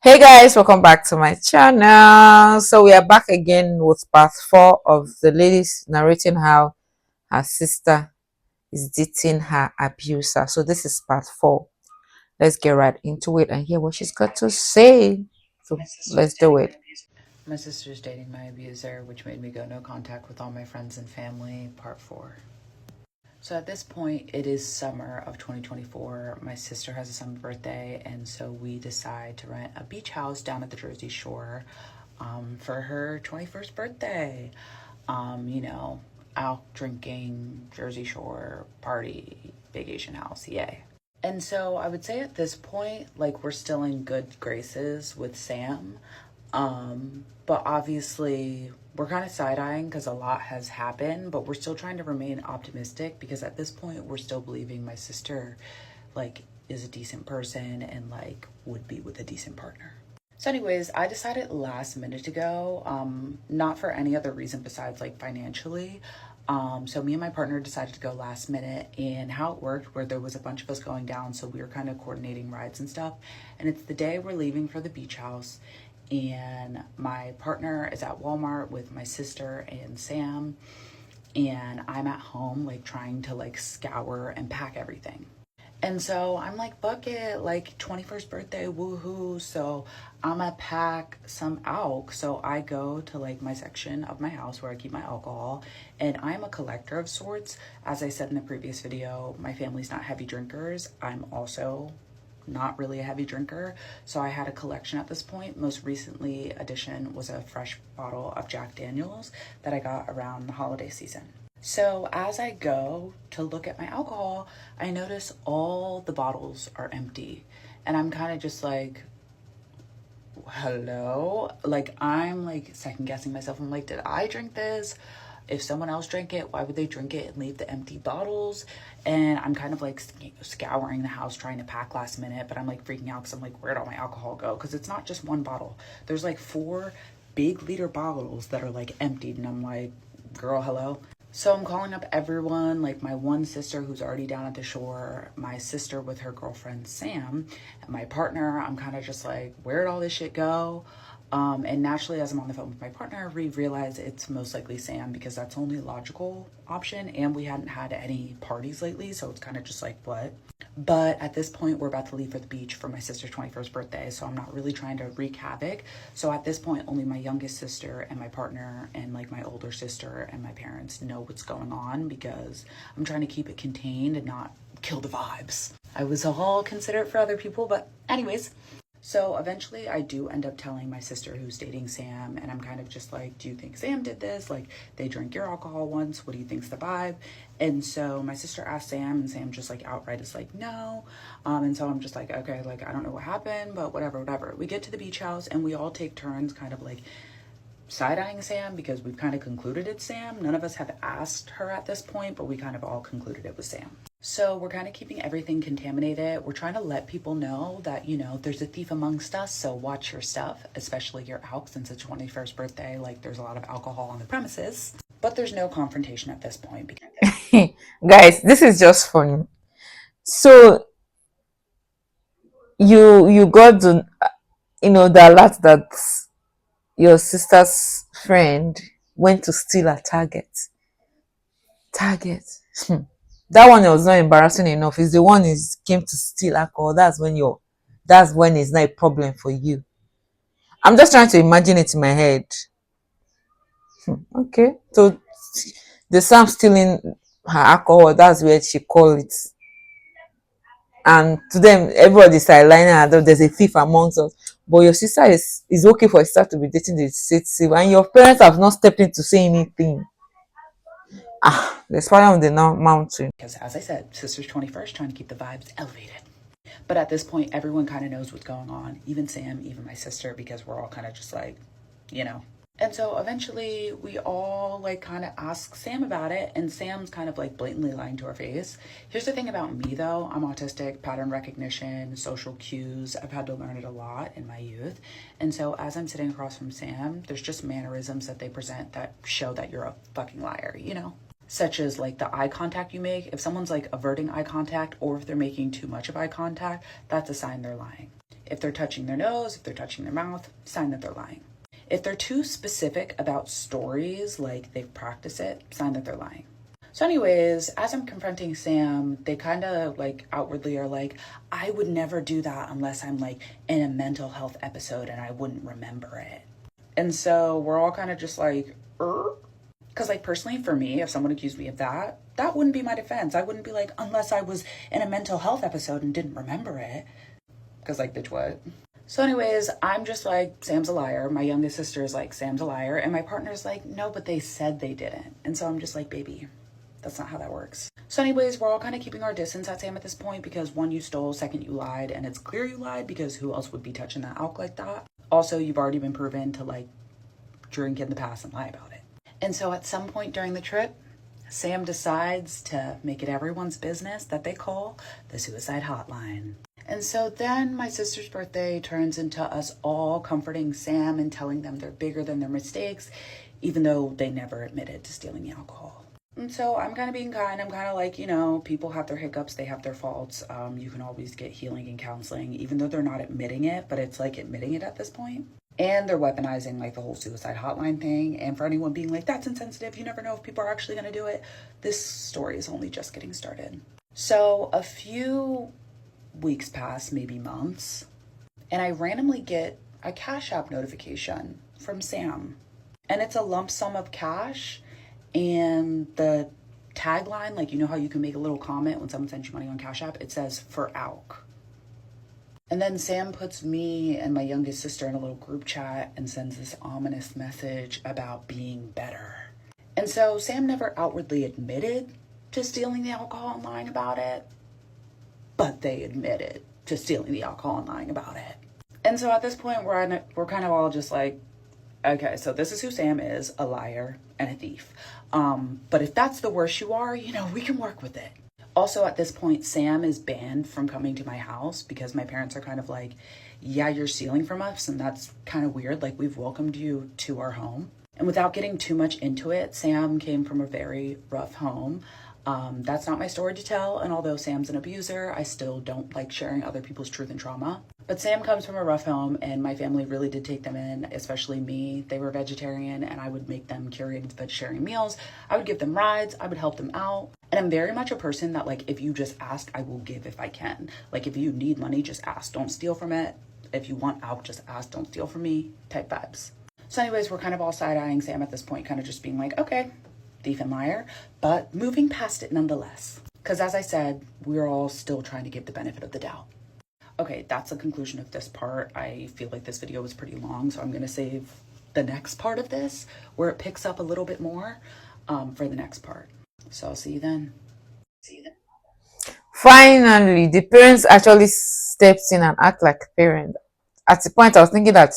Hey guys, welcome back to my channel. So we are back again with part 4 of the ladies narrating how her sister is dating her abuser. So this is part 4. Let's get right into it and hear what she's got to say. So let's do it. My sister's dating my abuser, which made me go no contact with all my friends and family, part 4. So at this point, it is summer of 2024. My sister has a summer birthday, and so we decide to rent a beach house down at the Jersey Shore for her 21st birthday. You know, out drinking, Jersey Shore, party, vacation house, yay. And so I would say at this point, like, we're still in good graces with Sam. But obviously, we're kind of side eyeing because a lot has happened, but we're still trying to remain optimistic because at this point, we're still believing my sister, like, is a decent person and, like, would be with a decent partner. So, anyways, I decided last minute to go, not for any other reason besides like financially. So me and my partner decided to go last minute, and how it worked where there was a bunch of us going down, so we were kind of coordinating rides and stuff. And it's the day we're leaving for the beach house, and my partner is at Walmart with my sister and Sam, and I'm at home like trying to like scour and pack everything. And so I'm like, fuck it, like 21st birthday, woohoo. So I'm gonna pack some alk. So I go to like my section of my house where I keep my alcohol, and I'm a collector of sorts. As I said in the previous video, my family's not heavy drinkers. I'm also not really a heavy drinker. So I had a collection at this point. Most recently addition was a fresh bottle of Jack Daniels that I got around the holiday season. So as I go to look at my alcohol, I notice all the bottles are empty. And I'm kind of just like, hello? Like, I'm like second guessing myself. I'm like, did I drink this? If someone else drank it, why would they drink it and leave the empty bottles? And I'm kind of like scouring the house trying to pack last minute, but I'm like freaking out because I'm like, where'd all my alcohol go? Because it's not just one bottle. There's like 4 big liter bottles that are like emptied. And I'm like, girl, hello? So I'm calling up everyone, like my one sister who's already down at the shore, my sister with her girlfriend Sam, and my partner. I'm kind of just like, where'd all this shit go? And naturally, as I'm on the phone with my partner, we realize it's most likely Sam because that's the only logical option. And we hadn't had any parties lately, so it's kind of just like, what? But at this point, we're about to leave for the beach for my sister's 21st birthday, so I'm not really trying to wreak havoc. So at this point, only my youngest sister and my partner and like my older sister and my parents know what's going on because I'm trying to keep it contained and not kill the vibes. I was all considerate for other people, but anyways. So eventually I do end up telling my sister who's dating Sam, and I'm kind of just like, do you think Sam did this? Like, they drank your alcohol once. What do you think's the vibe? And so my sister asked Sam, and Sam just like outright is like, no. And so I'm just like, okay, like, I don't know what happened, but whatever, whatever. We get to the beach house and we all take turns kind of like side-eyeing Sam because we've kind of concluded it's Sam. None of us have asked her at this point, but we kind of all concluded it was Sam. So we're kind of keeping everything contaminated. We're trying to let people know that, you know, there's a thief amongst us, so watch your stuff, especially your alk, since it's 21st birthday. Like, there's a lot of alcohol on the premises. But there's no confrontation at this point. Guys, this is just funny. So you got the the alert that your sister's friend went to steal a target. That one was not embarrassing enough. It's the one is came to steal alcohol. That's when it's not a problem for you. I'm just trying to imagine it in my head. Okay. So the Sam stealing her alcohol, that's where she call it. And to them, everybody's sidelining her though there's a thief amongst us. But your sister is okay for a sister to be dating the state civil, and your parents have not stepped in to say anything. There's fire on the mountain. Because as I said, sister's 21st, trying to keep the vibes elevated. But at this point, everyone kind of knows what's going on. Even Sam, even my sister, because we're all kind of just like, you know. And so eventually we all like kind of ask Sam about it, and Sam's kind of like blatantly lying to our face. Here's the thing about me though, I'm autistic, pattern recognition, social cues. I've had to learn it a lot in my youth. And so as I'm sitting across from Sam, there's just mannerisms that they present that show that you're a fucking liar, you know? Such as like the eye contact you make. If someone's like averting eye contact or if they're making too much of eye contact, that's a sign they're lying. If they're touching their nose, if they're touching their mouth, sign that they're lying. If they're too specific about stories, like they've practiced it, sign that they're lying. So, anyways, as I'm confronting Sam, they kind of like outwardly are like, I would never do that unless I'm like in a mental health episode and I wouldn't remember it. And so we're all kind of just like, because like personally for me, if someone accused me of that, that wouldn't be my defense. I wouldn't be like, unless I was in a mental health episode and didn't remember it. Because like, bitch, what? So anyways, I'm just like, Sam's a liar. My youngest sister is like, Sam's a liar. And my partner's like, no, but they said they didn't. And so I'm just like, baby, that's not how that works. So anyways, we're all kind of keeping our distance at Sam at this point because one, you stole, second, you lied. And it's clear you lied because who else would be touching that alk like that? Also, you've already been proven to like drink in the past and lie about it. And so at some point during the trip, Sam decides to make it everyone's business that they call the suicide hotline. And so then my sister's birthday turns into us all comforting Sam and telling them they're bigger than their mistakes, even though they never admitted to stealing the alcohol. And so I'm kind of being kind. I'm kind of like, people have their hiccups, they have their faults. You can always get healing and counseling, even though they're not admitting it, but it's like admitting it at this point. And they're weaponizing like the whole suicide hotline thing. And for anyone being like, that's insensitive, you never know if people are actually going to do it. This story is only just getting started. So a few weeks pass, maybe months, and I randomly get a Cash App notification from Sam. And it's a lump sum of cash. And the tagline, like, how you can make a little comment when someone sends you money on Cash App? It says, for ALK. And then Sam puts me and my youngest sister in a little group chat and sends this ominous message about being better. And so Sam never outwardly admitted to stealing the alcohol and lying about it, but they admitted to stealing the alcohol and lying about it. And so at this point, we're kind of all just like, okay, so this is who Sam is, a liar and a thief. But if that's the worst you are, we can work with it. Also, at this point, Sam is banned from coming to my house because my parents are kind of like, yeah, you're stealing from us, and that's kind of weird. Like, we've welcomed you to our home. And without getting too much into it, Sam came from a very rough home. That's not my story to tell, and although Sam's an abuser, I still don't like sharing other people's truth and trauma. But Sam comes from a rough home, and my family really did take them in, especially me. They were vegetarian, and I would make them curated vegetarian meals. I would give them rides. I would help them out. And I'm very much a person that, like, if you just ask, I will give if I can. Like, if you need money, just ask. Don't steal from it. If you want out, just ask. Don't steal from me type vibes. So anyways, we're kind of all side-eyeing Sam at this point, kind of just being like, okay, thief and liar, but moving past it nonetheless. Because as I said, we're all still trying to give the benefit of the doubt. Okay, that's the conclusion of this part. I feel like this video was pretty long, so I'm going to save the next part of this, where it picks up a little bit more, for the next part. So I'll see you then. Finally, the parents actually stepped in and act like parent. At the point, I was thinking that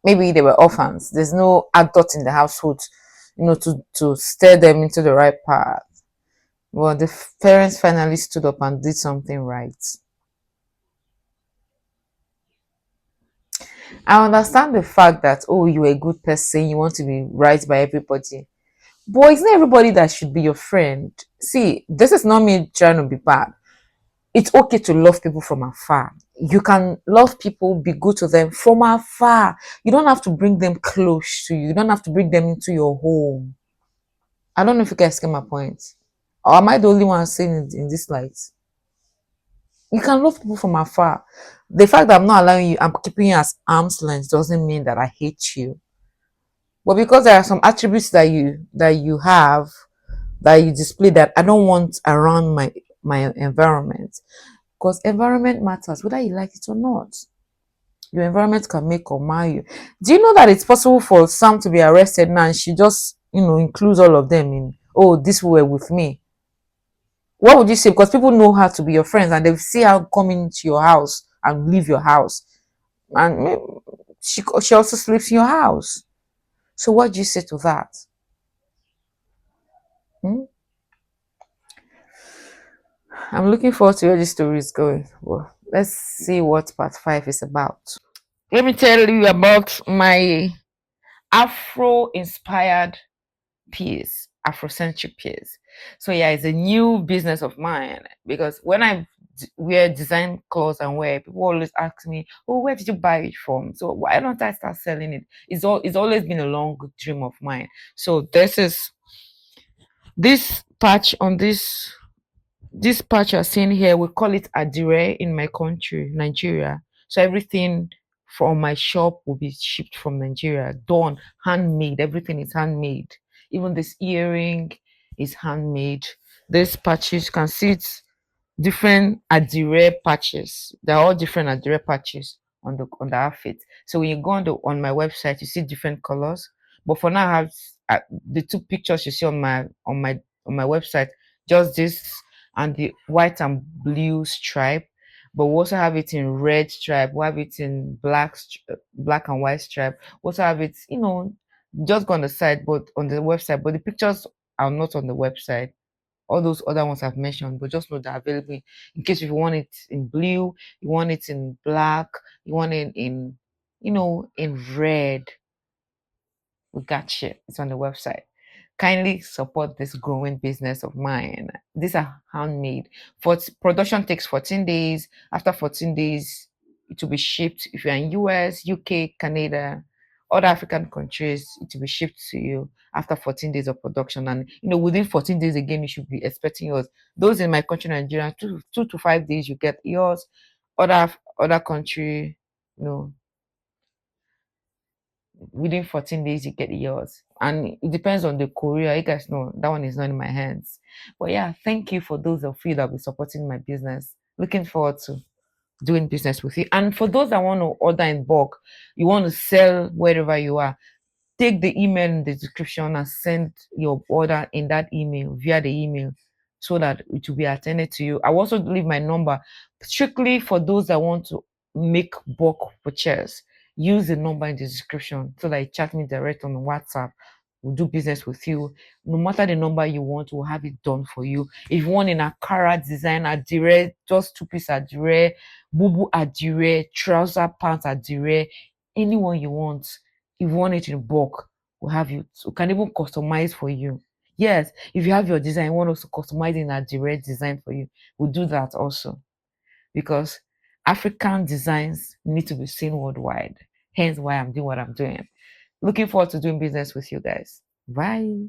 maybe they were orphans. There's no adult in the household, to steer them into the right path. Well, the parents finally stood up and did something right. I understand the fact that, oh, you're a good person, you want to be right by everybody. But it's not everybody that should be your friend. See, this is not me trying to be bad. It's okay to love people from afar. You can love people, be good to them from afar. You don't have to bring them close to you. You don't have to bring them into your home. I don't know if you guys get my point. Or am I the only one saying it in this light? You can love people from afar. The fact that I'm not allowing you, I'm keeping you as arm's length doesn't mean that I hate you. But because there are some attributes that you have, that you display, that I don't want around my environment. Because environment matters, whether you like it or not. Your environment can make or mar you. Do you know that it's possible for Sam to be arrested now and she just, includes all of them in, oh, this were with me? What would you say? Because people know how to be your friends and they see how coming into your house and leave your house. And she also sleeps in your house. So what do you say to that? Hmm? I'm looking forward to where this story is going. Well, let's see what part 5 is about. Let me tell you about my Afro-inspired peers, Afrocentric peers. So yeah, it's a new business of mine because when I wear design clothes and wear, people always ask me, "Oh, where did you buy it from?" So why don't I start selling it? It's always been a long dream of mine. So this patch on this patch you're seeing here, we call it adire in my country, Nigeria. So everything from my shop will be shipped from Nigeria, done, handmade. Everything is handmade. Even this earring is handmade. This patches, you can see it's different adire patches. They're all different adire patches on the outfit. So when you go on my website, you see different colors. But for now, I have the two pictures you see on my website. Just this and the white and blue stripe. But we also have it in red stripe. We have it in black and white stripe. We also have it, just go on the site, but on the website. But the pictures are not on the website, all those other ones I've mentioned, but just know they're available in case if you want it in blue, you want it in black, you want it in red. We got you. It's on the website. Kindly support this growing business of mine. These are handmade. For production takes 14 days. After 14 days, it will be shipped. If you're in US, UK, Canada, other African countries, it will be shipped to you after 14 days of production. And within 14 days again, you should be expecting yours. Those in my country, Nigeria, 2 to 5 days, you get yours. Other country, you know, within 14 days you get yours, and it depends on the courier. You guys know that one is not in my hands. But yeah, thank you for those of you that will be supporting my business. Looking forward to doing business with you. And for those that want to order in bulk, you want to sell wherever you are, take the email in the description and send your order in that email, via the email, so that it will be attended to you. I will also leave my number strictly for those that want to make bulk purchase. Use the number in the description so that you chat me direct on WhatsApp. We'll do business with you. No matter the number you want, we'll have it done for you. If you want in a Akara design, Adire, just two-piece Adire, Bubu Adire, trouser pants Adire, anyone you want. If you want it in bulk, we'll have you. We can even customize for you. Yes, if you have your design, you want us to customize in a direct design for you, we'll do that also. Because African designs need to be seen worldwide. Hence why I'm doing what I'm doing. Looking forward to doing business with you guys. Bye.